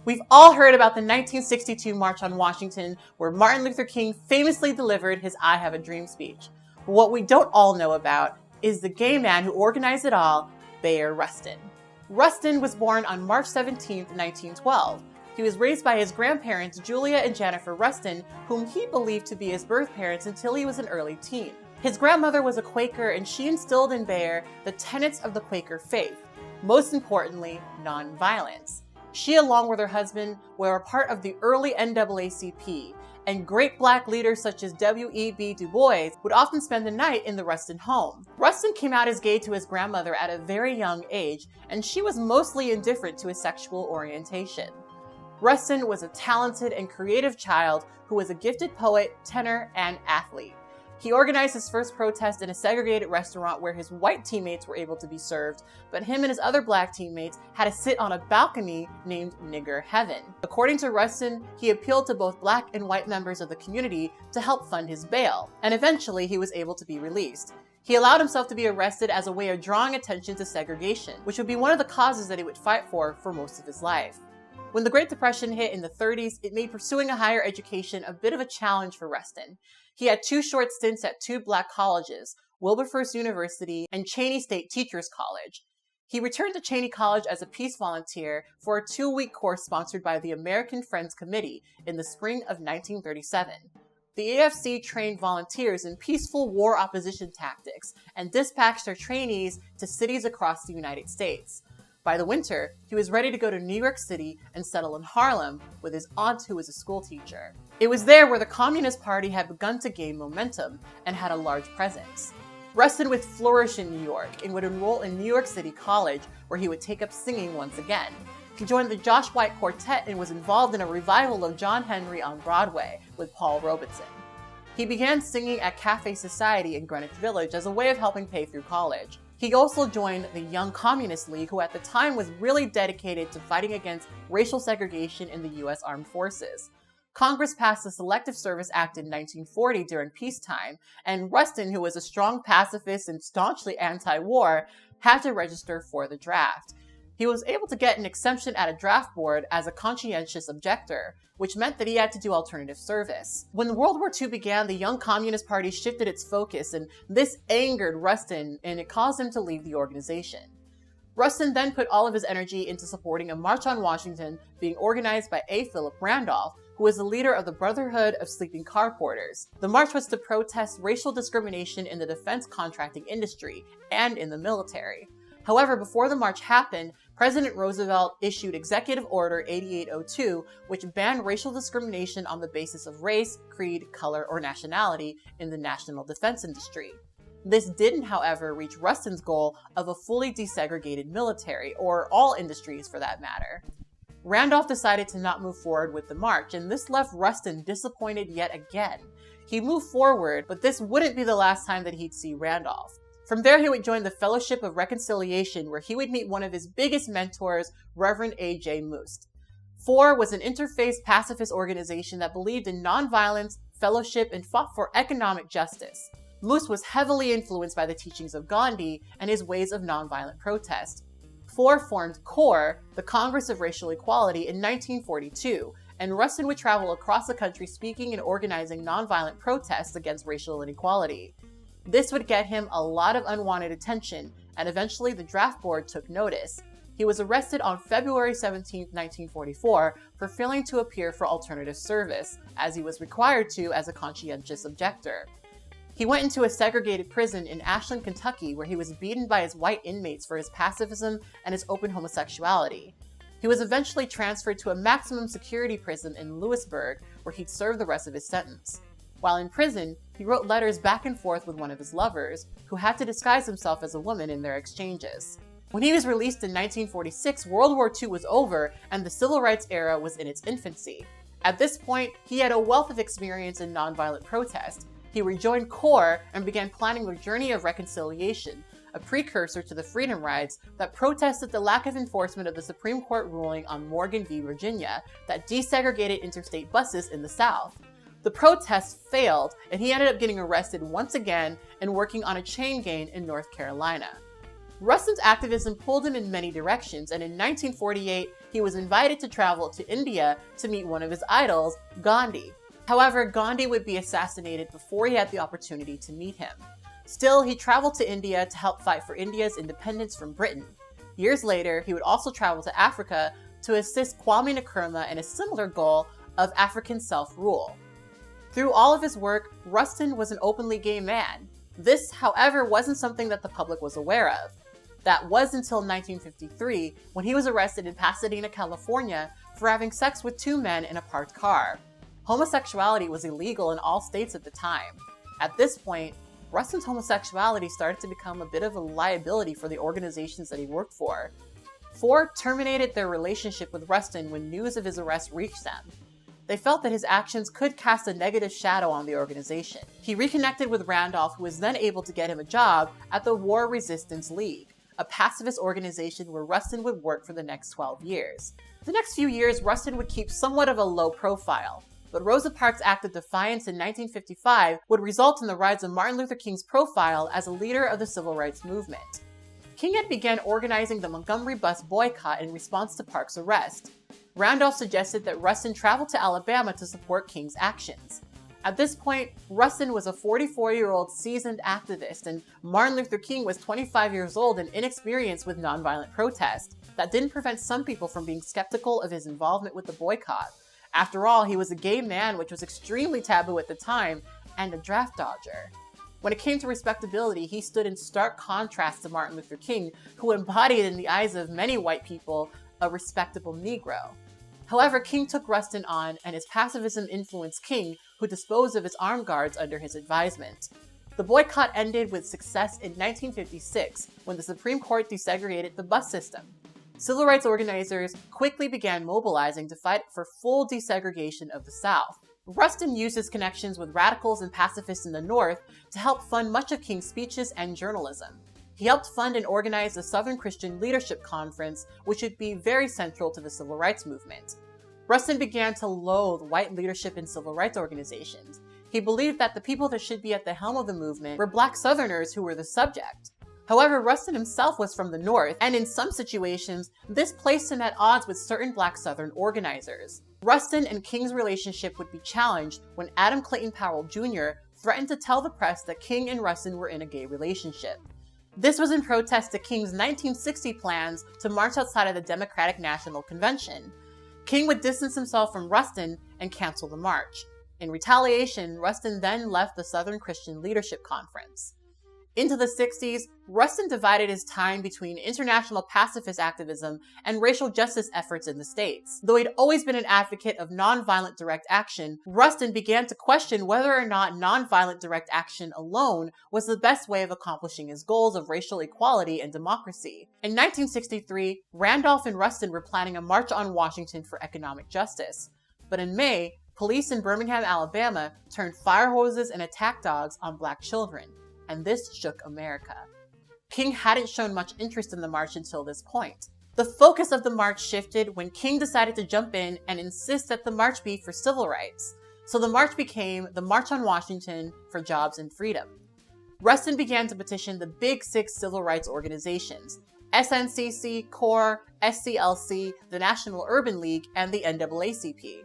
We've all heard about the 1962 March on Washington, where Martin Luther King famously delivered his I Have a Dream speech. But what we don't all know about is the gay man who organized it all, Bayard Rustin. Rustin was born on March 17, 1912. He was raised by his grandparents, Julia and Jennifer Rustin, whom he believed to be his birth parents until he was an early teen. His grandmother was a Quaker, and she instilled in Bayard the tenets of the Quaker faith, most importantly, nonviolence. She, along with her husband, were a part of the early NAACP, and great black leaders such as W.E.B. Du Bois would often spend the night in the Rustin home. Rustin came out as gay to his grandmother at a very young age, and she was mostly indifferent to his sexual orientation. Rustin was a talented and creative child who was a gifted poet, tenor, and athlete. He organized his first protest in a segregated restaurant where his white teammates were able to be served, but him and his other black teammates had to sit on a balcony named Nigger Heaven. According to Rustin, he appealed to both black and white members of the community to help fund his bail, and eventually he was able to be released. He allowed himself to be arrested as a way of drawing attention to segregation, which would be one of the causes that he would fight for most of his life. When the Great Depression hit in the 30s, it made pursuing a higher education a bit of a challenge for Rustin. He had two short stints at two black colleges, Wilberforce University and Cheyney State Teachers College. He returned to Cheyney College as a peace volunteer for a 2-week course sponsored by the American Friends Committee in the spring of 1937. The AFC trained volunteers in peaceful war opposition tactics and dispatched their trainees to cities across the United States. By the winter, he was ready to go to New York City and settle in Harlem with his aunt, who was a schoolteacher. It was there where the Communist Party had begun to gain momentum and had a large presence. Rustin would flourish in New York and would enroll in New York City College, where he would take up singing once again. He joined the Josh White Quartet and was involved in a revival of John Henry on Broadway with Paul Robeson. He began singing at Cafe Society in Greenwich Village as a way of helping pay through college. He also joined the Young Communist League, who at the time was really dedicated to fighting against racial segregation in the U.S. Armed Forces. Congress passed the Selective Service Act in 1940 during peacetime, and Rustin, who was a strong pacifist and staunchly anti-war, had to register for the draft. He was able to get an exemption at a draft board as a conscientious objector, which meant that he had to do alternative service. When World War II began, the Young Communist Party shifted its focus, and this angered Rustin, and it caused him to leave the organization. Rustin then put all of his energy into supporting a March on Washington being organized by A. Philip Randolph, who was the leader of the Brotherhood of Sleeping Car Porters. The march was to protest racial discrimination in the defense contracting industry and in the military. However, before the march happened, President Roosevelt issued Executive Order 8802, which banned racial discrimination on the basis of race, creed, color, or nationality in the national defense industry. This didn't, however, reach Rustin's goal of a fully desegregated military, or all industries for that matter. Randolph decided to not move forward with the march, and this left Rustin disappointed yet again. He moved forward, but this wouldn't be the last time that he'd see Randolph. From there, he would join the Fellowship of Reconciliation, where he would meet one of his biggest mentors, Reverend A.J. Moost. FOR was an interfaith pacifist organization that believed in nonviolence, fellowship, and fought for economic justice. Moost was heavily influenced by the teachings of Gandhi and his ways of nonviolent protest. FOR formed CORE, the Congress of Racial Equality, in 1942, and Rustin would travel across the country speaking and organizing nonviolent protests against racial inequality. This would get him a lot of unwanted attention, and eventually the draft board took notice. He was arrested on February 17, 1944, for failing to appear for alternative service, as he was required to as a conscientious objector. He went into a segregated prison in Ashland, Kentucky, where he was beaten by his white inmates for his pacifism and his open homosexuality. He was eventually transferred to a maximum security prison in Lewisburg, where he'd serve the rest of his sentence. While in prison, he wrote letters back and forth with one of his lovers, who had to disguise himself as a woman in their exchanges. When he was released in 1946, World War II was over and the Civil Rights era was in its infancy. At this point, he had a wealth of experience in nonviolent protest. He rejoined CORE and began planning the Journey of Reconciliation, a precursor to the Freedom Rides that protested the lack of enforcement of the Supreme Court ruling on Morgan v. Virginia that desegregated interstate buses in the South. The protest failed, and he ended up getting arrested once again and working on a chain gang in North Carolina. Rustin's activism pulled him in many directions, and in 1948, he was invited to travel to India to meet one of his idols, Gandhi. However, Gandhi would be assassinated before he had the opportunity to meet him. Still, he traveled to India to help fight for India's independence from Britain. Years later, he would also travel to Africa to assist Kwame Nkrumah in a similar goal of African self-rule. Through all of his work, Rustin was an openly gay man. This, however, wasn't something that the public was aware of. That was until 1953, when he was arrested in Pasadena, California, for having sex with two men in a parked car. Homosexuality was illegal in all states at the time. At this point, Rustin's homosexuality started to become a bit of a liability for the organizations that he worked for. Ford terminated their relationship with Rustin when news of his arrest reached them. They felt that his actions could cast a negative shadow on the organization. He reconnected with Randolph, who was then able to get him a job at the War Resistance League, a pacifist organization where Rustin would work for the next 12 years. The next few years, Rustin would keep somewhat of a low profile, but Rosa Parks' Act of Defiance in 1955 would result in the rise of Martin Luther King's profile as a leader of the civil rights movement. King had begun organizing the Montgomery bus boycott in response to Parks' arrest. Randolph suggested that Rustin travel to Alabama to support King's actions. At this point, Rustin was a 44-year-old seasoned activist, and Martin Luther King was 25 years old and inexperienced with nonviolent protest. That didn't prevent some people from being skeptical of his involvement with the boycott. After all, he was a gay man, which was extremely taboo at the time, and a draft dodger. When it came to respectability, he stood in stark contrast to Martin Luther King, who embodied in the eyes of many white people a respectable Negro. However, King took Rustin on, and his pacifism influenced King, who disposed of his armed guards under his advisement. The boycott ended with success in 1956, when the Supreme Court desegregated the bus system. Civil rights organizers quickly began mobilizing to fight for full desegregation of the South. Rustin used his connections with radicals and pacifists in the North to help fund much of King's speeches and journalism. He helped fund and organize the Southern Christian Leadership Conference, which would be very central to the civil rights movement. Rustin began to loathe white leadership in civil rights organizations. He believed that the people that should be at the helm of the movement were Black Southerners who were the subject. However, Rustin himself was from the North, and in some situations, this placed him at odds with certain Black Southern organizers. Rustin and King's relationship would be challenged when Adam Clayton Powell Jr. threatened to tell the press that King and Rustin were in a gay relationship. This was in protest to King's 1960 plans to march outside of the Democratic National Convention. King would distance himself from Rustin and cancel the march. In retaliation, Rustin then left the Southern Christian Leadership Conference. Into the 60s, Rustin divided his time between international pacifist activism and racial justice efforts in the States. Though he'd always been an advocate of nonviolent direct action, Rustin began to question whether or not nonviolent direct action alone was the best way of accomplishing his goals of racial equality and democracy. In 1963, Randolph and Rustin were planning a march on Washington for economic justice. But in May, police in Birmingham, Alabama turned fire hoses and attack dogs on Black children. And this shook America. King hadn't shown much interest in the march until this point. The focus of the march shifted when King decided to jump in and insist that the march be for civil rights. So the march became the March on Washington for Jobs and Freedom. Rustin began to petition the Big Six civil rights organizations: SNCC, CORE, SCLC, the National Urban League, and the NAACP.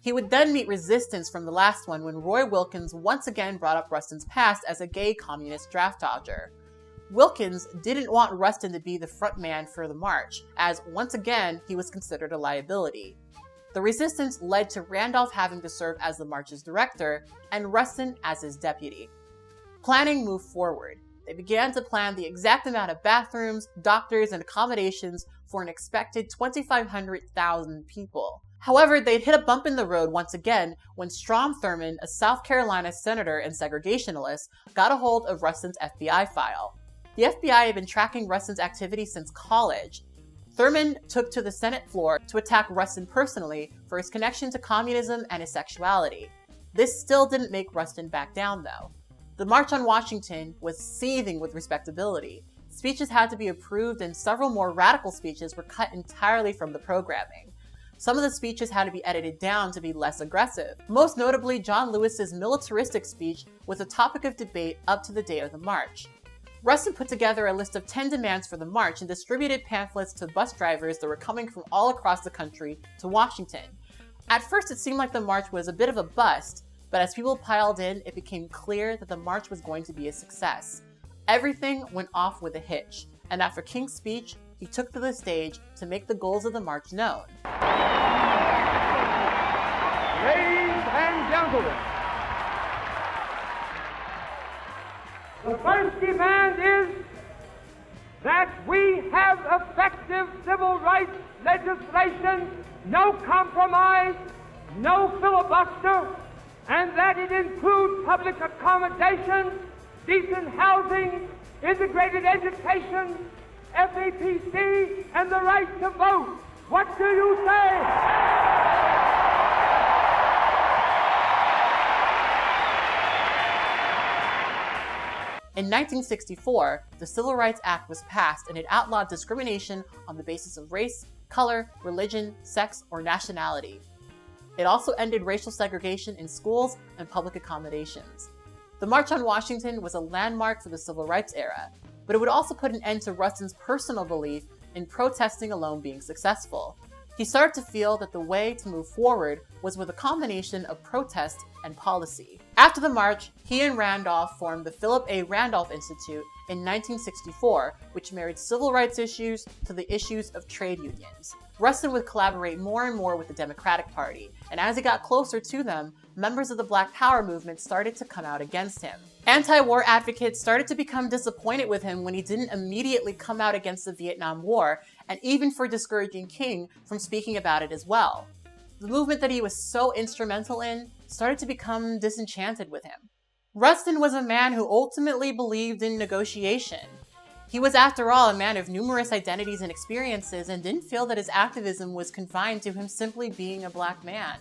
He would then meet resistance from the last one when Roy Wilkins once again brought up Rustin's past as a gay communist draft dodger. Wilkins didn't want Rustin to be the front man for the march, as once again he was considered a liability. The resistance led to Randolph having to serve as the march's director and Rustin as his deputy. Planning moved forward. They began to plan the exact amount of bathrooms, doctors, and accommodations for an expected 2,500 people. However, they'd hit a bump in the road once again when Strom Thurmond, a South Carolina senator and segregationalist, got a hold of Rustin's FBI file. The FBI had been tracking Rustin's activity since college. Thurmond took to the Senate floor to attack Rustin personally for his connection to communism and his sexuality. This still didn't make Rustin back down, though. The March on Washington was seething with respectability. Speeches had to be approved, and several more radical speeches were cut entirely from the programming. Some of the speeches had to be edited down to be less aggressive. Most notably, John Lewis's militaristic speech was a topic of debate up to the day of the march. Rustin put together a list of 10 demands for the march and distributed pamphlets to bus drivers that were coming from all across the country to Washington. At first, it seemed like the march was a bit of a bust, but as people piled in, it became clear that the march was going to be a success. Everything went off with a hitch, and after King's speech, he took to the stage to make the goals of the march known. Ladies and gentlemen, the first demand is that we have effective civil rights legislation, no compromise, no filibuster, and that it includes public accommodations, decent housing, integrated education, FAPC, and the right to vote. What do you say? In 1964, the Civil Rights Act was passed and it outlawed discrimination on the basis of race, color, religion, sex, or nationality. It also ended racial segregation in schools and public accommodations. The March on Washington was a landmark for the Civil Rights era, but it would also put an end to Rustin's personal belief in protesting alone being successful. He started to feel that the way to move forward was with a combination of protest and policy. After the march, he and Randolph formed the Philip A. Randolph Institute in 1964, which married civil rights issues to the issues of trade unions. Rustin would collaborate more and more with the Democratic Party, and as he got closer to them, members of the Black Power movement started to come out against him. Anti-war advocates started to become disappointed with him when he didn't immediately come out against the Vietnam War, and even for discouraging King from speaking about it as well. The movement that he was so instrumental in started to become disenchanted with him. Rustin was a man who ultimately believed in negotiation. He was, after all, a man of numerous identities and experiences and didn't feel that his activism was confined to him simply being a black man.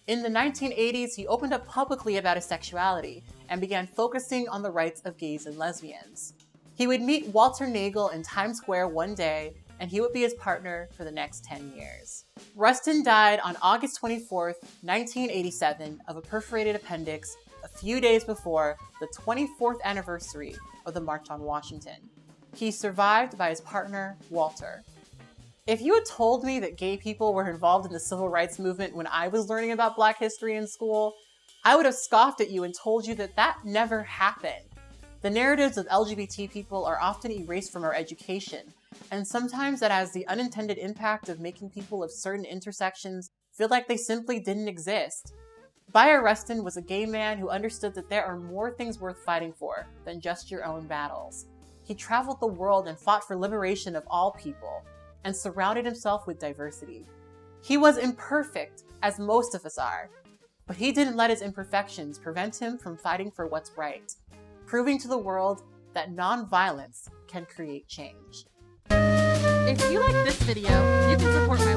In the 1980s, he opened up publicly about his sexuality and began focusing on the rights of gays and lesbians. He would meet Walter Nagel in Times Square one day, and he would be his partner for the next 10 years. Rustin died on August 24, 1987, of a perforated appendix a few days before the 24th anniversary of the March on Washington. He's survived by his partner, Walter. If you had told me that gay people were involved in the civil rights movement when I was learning about Black history in school, I would have scoffed at you and told you that that never happened. The narratives of LGBT people are often erased from our education, and sometimes that has the unintended impact of making people of certain intersections feel like they simply didn't exist. Bayard Rustin was a gay man who understood that there are more things worth fighting for than just your own battles. He traveled the world and fought for liberation of all people, and surrounded himself with diversity. He was imperfect, as most of us are, but he didn't let his imperfections prevent him from fighting for what's right, proving to the world that nonviolence can create change. If you like this video, you can support my